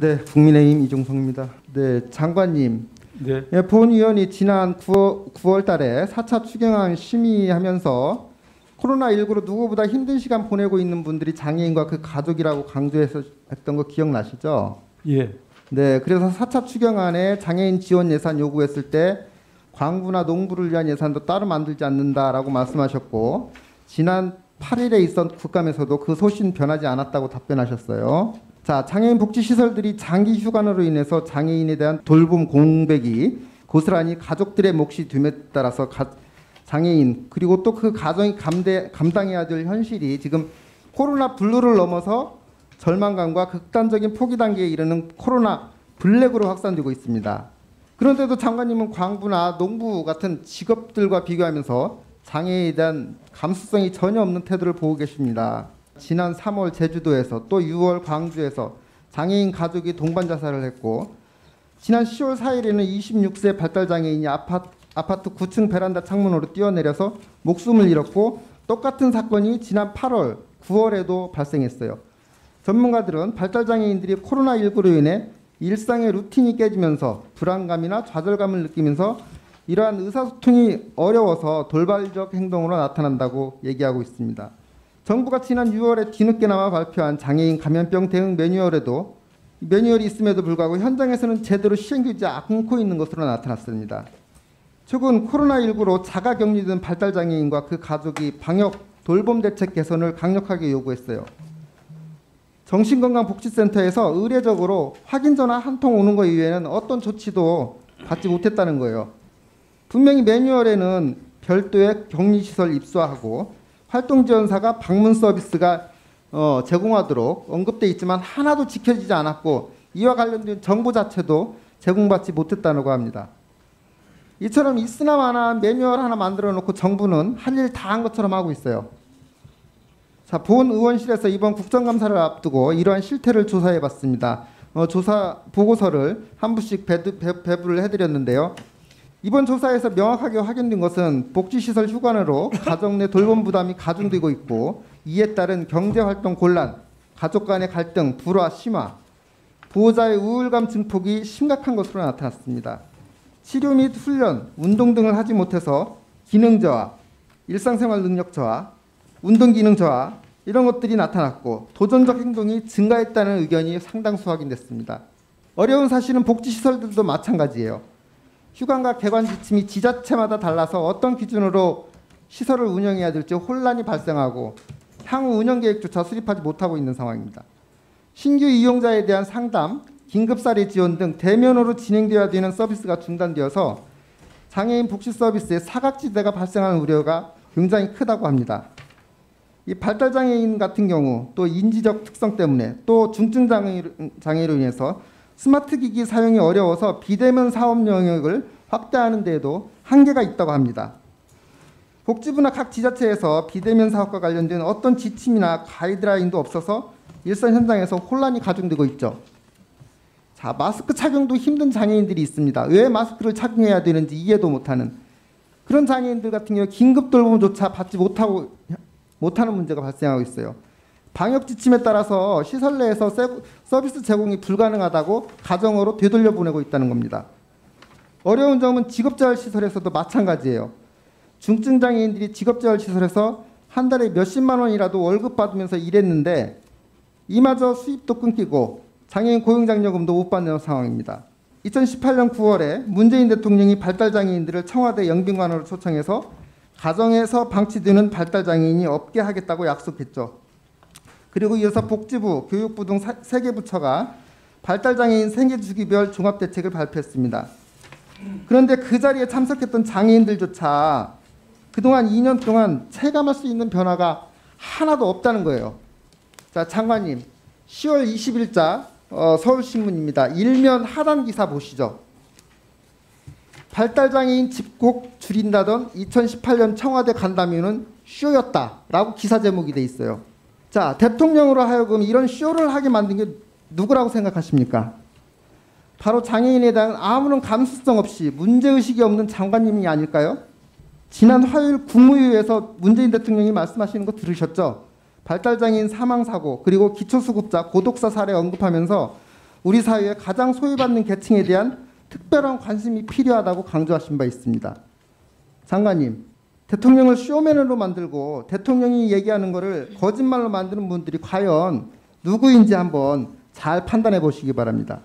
네, 국민의힘 이종성입니다. 네, 장관님. 네. 예, 본위원이 지난 9월 달에 4차 추경안 심의하면서 코로나19로 누구보다 힘든 시간 보내고 있는 분들이 장애인과 그 가족이라고 강조해서 했던 거 기억나시죠? 예. 네, 그래서 4차 추경안에 장애인 지원 예산 요구했을 때 광부나 농부를 위한 예산도 따로 만들지 않는다라고 말씀하셨고, 지난 8일에 있었던 국감에서도 그 소신 변하지 않았다고 답변하셨어요. 자, 장애인 복지시설들이 장기 휴관으로 인해서 장애인에 대한 돌봄 공백이 고스란히 가족들의 몫이 됨에 따라서 장애인 그리고 또 그 가정이 감당해야 될 현실이 지금 코로나 블루를 넘어서 절망감과 극단적인 포기 단계에 이르는 코로나 블랙으로 확산되고 있습니다. 그런데도 장관님은 광부나 농부 같은 직업들과 비교하면서 장애에 대한 감수성이 전혀 없는 태도를 보고 계십니다. 지난 3월 제주도에서 또 6월 광주에서 장애인 가족이 동반 자살을 했고, 지난 10월 4일에는 26세 발달장애인이 아파트 9층 베란다 창문으로 뛰어내려서 목숨을 잃었고, 똑같은 사건이 지난 8월, 9월에도 발생했어요. 전문가들은 발달장애인들이 코로나19로 인해 일상의 루틴이 깨지면서 불안감이나 좌절감을 느끼면서 이러한 의사소통이 어려워서 돌발적 행동으로 나타난다고 얘기하고 있습니다. 정부가 지난 6월에 뒤늦게나마 발표한 장애인 감염병 대응 매뉴얼에도 매뉴얼이 있음에도 불구하고 현장에서는 제대로 시행되지 않고 있는 것으로 나타났습니다. 최근 코로나19로 자가격리된 발달장애인과 그 가족이 방역 돌봄 대책 개선을 강력하게 요구했어요. 정신건강복지센터에서 의례적으로 확인 전화 한 통 오는 것 이외에는 어떤 조치도 받지 못했다는 거예요. 분명히 매뉴얼에는 별도의 격리시설 입소하고 활동지원사가 방문 서비스가 제공하도록 언급돼 있지만 하나도 지켜지지 않았고, 이와 관련된 정보 자체도 제공받지 못했다고 합니다. 이처럼 있으나 마나 매뉴얼 하나 만들어 놓고 정부는 할 일 다 한 것처럼 하고 있어요. 자, 본 의원실에서 이번 국정감사를 앞두고 이러한 실태를 조사해 봤습니다. 조사 보고서를 한 부씩 배부를 해드렸는데요. 이번 조사에서 명확하게 확인된 것은 복지시설 휴관으로 가정 내 돌봄 부담이 가중되고 있고, 이에 따른 경제활동 곤란, 가족 간의 갈등, 불화, 심화, 보호자의 우울감 증폭이 심각한 것으로 나타났습니다. 치료 및 훈련, 운동 등을 하지 못해서 기능 저하, 일상생활 능력 저하, 운동 기능 저하 이런 것들이 나타났고, 도전적 행동이 증가했다는 의견이 상당수 확인됐습니다. 어려운 사실은 복지시설들도 마찬가지예요. 휴관과 개관 지침이 지자체마다 달라서 어떤 기준으로 시설을 운영해야 될지 혼란이 발생하고 향후 운영 계획조차 수립하지 못하고 있는 상황입니다. 신규 이용자에 대한 상담, 긴급사례 지원 등 대면으로 진행되어야 되는 서비스가 중단되어서 장애인 복지 서비스에 사각지대가 발생하는 우려가 굉장히 크다고 합니다. 이 발달장애인 같은 경우 또 인지적 특성 때문에 또 중증 장애로 인해서 스마트 기기 사용이 어려워서 비대면 사업 영역을 확대하는 데에도 한계가 있다고 합니다. 복지부나 각 지자체에서 비대면 사업과 관련된 어떤 지침이나 가이드라인도 없어서 일선 현장에서 혼란이 가중되고 있죠. 자, 마스크 착용도 힘든 장애인들이 있습니다. 왜 마스크를 착용해야 되는지 이해도 못하는 그런 장애인들 같은 경우 긴급 돌봄조차 받지 못하는 문제가 발생하고 있어요. 방역 지침에 따라서 시설 내에서 서비스 제공이 불가능하다고 가정으로 되돌려 보내고 있다는 겁니다. 어려운 점은 직업재활시설에서도 마찬가지예요. 중증 장애인들이 직업재활시설에서 한 달에 몇십만 원이라도 월급 받으면서 일했는데 이마저 수입도 끊기고 장애인 고용장려금도 못 받는 상황입니다. 2018년 9월에 문재인 대통령이 발달장애인들을 청와대 영빈관으로 초청해서 가정에서 방치되는 발달장애인이 없게 하겠다고 약속했죠. 그리고 이어서 복지부, 교육부 등 3개 부처가 발달장애인 생계주기별 종합대책을 발표했습니다. 그런데 그 자리에 참석했던 장애인들조차 그동안 2년 동안 체감할 수 있는 변화가 하나도 없다는 거예요. 자, 장관님, 10월 20일자 서울신문입니다. 일면 하단 기사 보시죠. 발달장애인 집콕 줄인다던 2018년 청와대 간담회는 쇼였다라고 기사 제목이 돼 있어요. 자, 대통령으로 하여금 이런 쇼를 하게 만든 게 누구라고 생각하십니까? 바로 장애인에 대한 아무런 감수성 없이 문제의식이 없는 장관님이 아닐까요? 지난 화요일 국무회의에서 문재인 대통령이 말씀하시는 거 들으셨죠? 발달장애인 사망사고 그리고 기초수급자 고독사 사례 언급하면서 우리 사회에 가장 소외받는 계층에 대한 특별한 관심이 필요하다고 강조하신 바 있습니다. 장관님, 대통령을 쇼맨으로 만들고 대통령이 얘기하는 것을 거짓말로 만드는 분들이 과연 누구인지 한번 잘 판단해 보시기 바랍니다.